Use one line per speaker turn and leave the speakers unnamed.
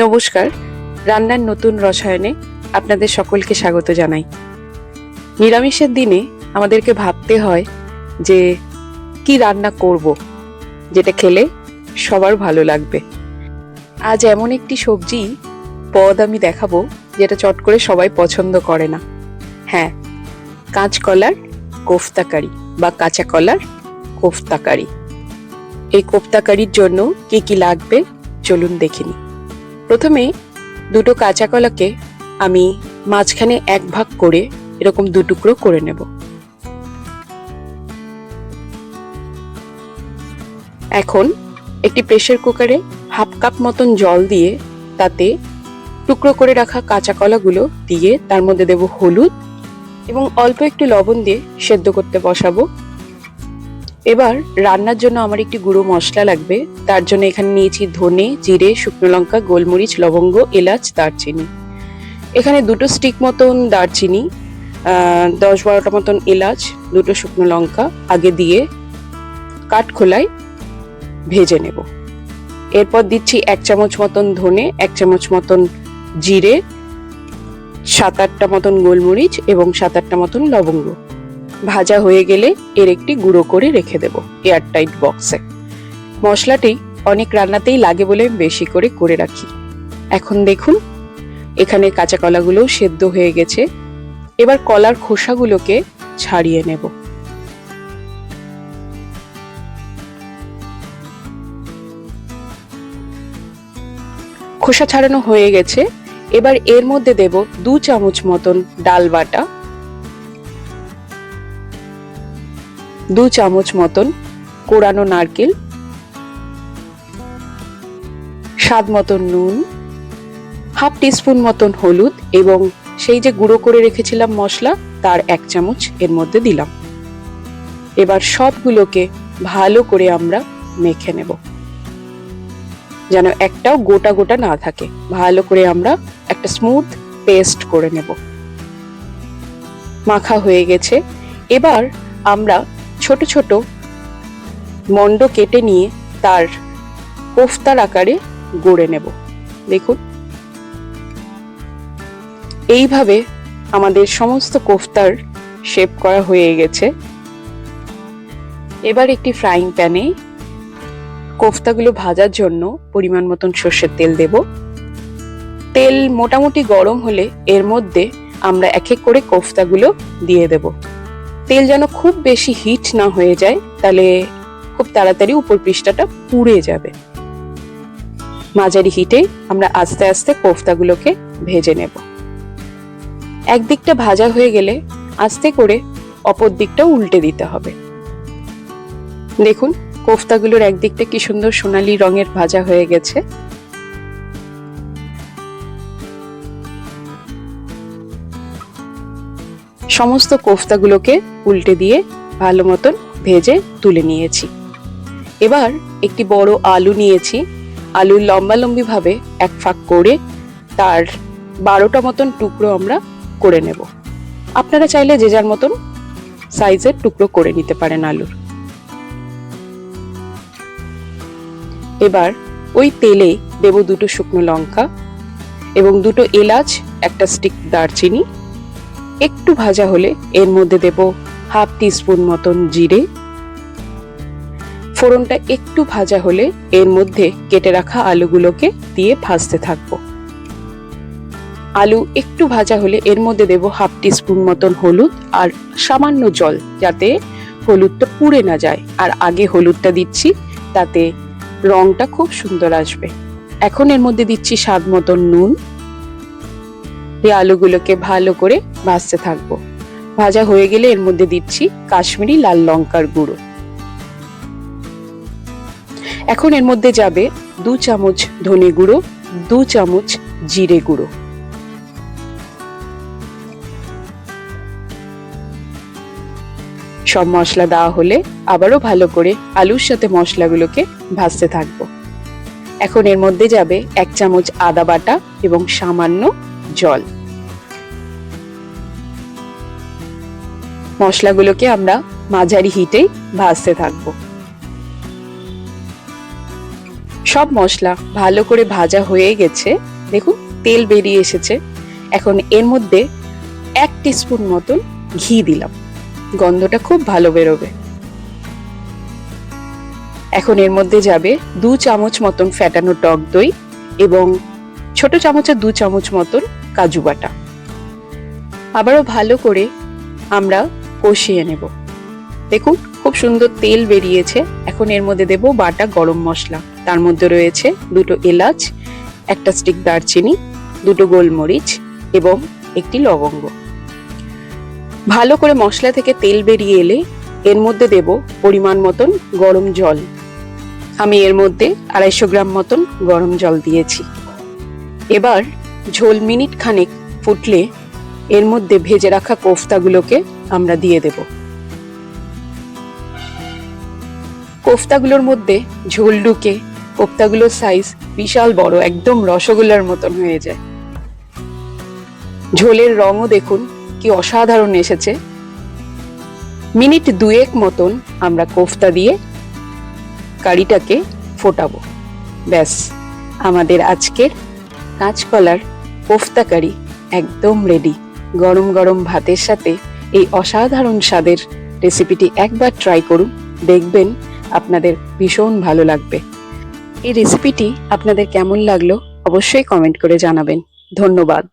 নমস্কার, রান্নার নতুন রসায়নে আপনাদের সকলকে স্বাগত জানাই। নিরামিষের দিনে আমাদেরকে ভাবতে হয় যে কি রান্না করব যেটা খেলে সবার ভালো লাগবে। আজ এমন একটি সবজি পদ আমি দেখাবো যেটা চট করে সবাই পছন্দ করে না। হ্যাঁ, কাঁচকলার কোফতা কারি বা কাঁচা কলার কোফতা কারি। এই কোফতা কারির জন্য কি কি লাগবে চলুন দেখিনি। প্রথমে দুটো কাঁচা কলাকে আমি মাঝখানে এক ভাগ করে এরকম দু টুকরো করে নেব। এখন একটি প্রেসার কুকারে হাফ কাপ মতন জল দিয়ে তাতে টুকরো করে রাখা কাঁচা কলাগুলো দিয়ে তার মধ্যে দেব হলুদ এবং অল্প একটু লবণ দিয়ে সেদ্ধ করতে বসাবো। এবার রান্নার জন্য আমার একটি গুঁড়ো মশলা লাগবে। তার জন্য এখানে নিয়েছি ধনে, জিরে, শুকনো লঙ্কা, গোলমরিচ, লবঙ্গ, এলাচ, দারচিনি। এখানে দুটো স্টিক মতন দারচিনি, 10-12টা মতন এলাচ, দুটো শুকনো লঙ্কা আগে দিয়ে কাঠখোলায় ভেজে নেব। এরপর দিচ্ছি 1 চামচ মতন ধনে, 1 চামচ মতন জিরে, 7-8টা মতন গোলমরিচ এবং 7-8টা মতন লবঙ্গ। ভাজা হয়ে গেলে এর একটি গুঁড়ো করে রেখে দেব এয়ারটাইট বক্সে। মশলাটি অনেক রান্নাতেই লাগে বলে বেশি করে রাখি। এখন দেখুন এখানে কাঁচা কলাগুলো সেদ্ধ হয়ে গেছে। এবার কলার খোসাগুলোকে ছাড়িয়ে নেব। খোসা ছাড়ানো হয়ে গেছে। এবার এর মধ্যে দেব 2 চামচ মতন ডাল বাটা, 2 চামচ মতন কোড়ানো নারকেল, স্বাদ মতন নুন, হাফ টিস্পুন মতন হলুদ এবং সেই যে গুঁড়ো করে রেখেছিলাম মশলা তার 1 চামচ এর মধ্যে দিলাম। এবার সবগুলোকে ভালো করে আমরা মেখে নেব, যেন একটাও গোটা গোটা না থাকে। ভালো করে আমরা একটা স্মুথ পেস্ট করে নেব। মাখা হয়ে গেছে। এবার আমরা ছোট ছোট মন্ড কেটে নিয়ে তার কোফতার আকারে গড়ে নেব। দেখুন এইভাবে আমাদের সমস্ত কোফতার শেপ করা হয়ে গেছে। এবার একটি ফ্রাইং প্যানে কোফতাগুলো ভাজার জন্য পরিমাণ মতন সর্ষের তেল দেব। তেল মোটামুটি গরম হলে এর মধ্যে আমরা এক এক করে কোফতাগুলো দিয়ে দেব। তেল যেন খুব বেশি হিট না হয়ে যায়, তাহলে খুব তাড়াতাড়ি উপর পৃষ্ঠাটা পুড়ে যাবে। মাঝারি হিটে আমরা আস্তে আস্তে কোফতাগুলোকে ভেজে নেব। একদিকটা ভাজা হয়ে গেলে আস্তে করে অপর দিকটা উল্টে দিতে হবে। দেখুন কোফতাগুলোর একদিকটা কি সুন্দর সোনালী রঙের ভাজা হয়ে গেছে। সমস্ত কোফতাগুলোকে উল্টে দিয়ে ভালো মতন ভেজে তুলে নিয়েছি। এবার একটি বড় আলু নিয়েছি। আলুর লম্বালম্বি ভাবে এক ফাঁক করে তার 12টা মতন টুকরো আমরা করে নেব। আপনারা চাইলে যে যার মতন সাইজের টুকরো করে নিতে পারেন আলুর। এবার ওই তেলে দেব 2টো শুকনো লঙ্কা এবং 2টো এলাচ, একটা স্টিক দারচিনি। একটু ভাজা হলে এর মধ্যে দেব হাফ টিস্পুন মতন জিরে। ফোড়নটা একটু ভাজা হলে এর মধ্যে কেটে রাখা আলুগুলোকে দিয়ে ভাজতে থাকবো। আলু একটু ভাজা হলে এর মধ্যে দেব হাফ টিস্পুন মতন হলুদ আর সামান্য জল, যাতে হলুদটা পুড়ে না যায়। আর আগে হলুদটা দিচ্ছি, তাতে রংটা খুব সুন্দর আসবে। এখন এর মধ্যে দিচ্ছি স্বাদ মতন নুন। এই আলুগুলোকে ভালো করে ভাজতে থাকবো। ভাজা হয়ে গেলে এর মধ্যে দিচ্ছি কাশ্মীরি লাল লঙ্কার গুঁড়ো। এখন এর মধ্যে যাবে 2 চামচ ধনে গুঁড়ো, 2 চামচ জিরে গুঁড়ো। সব মশলা দেওয়া হলে আবারও ভালো করে আলুর সাথে মশলাগুলোকে ভাজতে থাকবো। এখন এর মধ্যে যাবে 1 চামচ আদা বাটা এবং সামান্য জল। মশলাগুলোকে আমরা মাঝারি হিটে ভাজতে থাকবো। সব মশলা ভালো করে ভাজা হয়ে গেছে, দেখুন তেল বেরিয়ে এসেছে। এখন এর মধ্যে 1 টিস্পুন মতন ঘি দিলাম, গন্ধটা খুব ভালো বেরোবে। এখন এর মধ্যে যাবে 2 চামচ মতন ফ্যাটানো টক দই এবং ছোট চামচে 2 চামচ মতন কাজু বাটা। আবারও ভালো করে আমরা কষিয়ে নেব। দেখুন খুব সুন্দর তেল বেরিয়েছে। এখন এর মধ্যে দেব বাটা গরম মশলা, তার মধ্যে রয়েছে 2টো এলাচ, 1টা স্টিক দারচিনি, 2টো গোলমরিচ এবং 1টি লবঙ্গ। ভালো করে মশলা থেকে তেল বেরিয়ে এলে এর মধ্যে দেব পরিমাণ মতন গরম জল। আমি এর মধ্যে 250 গ্রাম মতন গরম জল দিয়েছি। এবার ঝোল মিনিট খানেক ফুটলে এর মধ্যে ভেজে রাখা কোফতাগুলোকে আমরা দিয়ে দেব। কোফতাগুলোর মধ্যে ঝোল ঢুকে কোফতাগুলোর সাইজ বিশাল বড়, একদম রসগোল্লার মতন হয়ে যায়। ঝোলের রঙও দেখুন কি অসাধারণ এসেছে। মিনিট 2 মতন আমরা কোফতা দিয়ে কারিটাকে ফোটাবো। ব্যাস, আমাদের আজকের কাঁচকলার কোফতা কারি একদম রেডি। গরম গরম ভাতের সাথে এই অসাধারণ স্বাদের রেসিপিটি একবার ট্রাই করুন, দেখবেন আপনাদের ভীষণ ভালো লাগবে। এই রেসিপিটি আপনাদের কেমন লাগলো অবশ্যই কমেন্ট করে জানাবেন। ধন্যবাদ।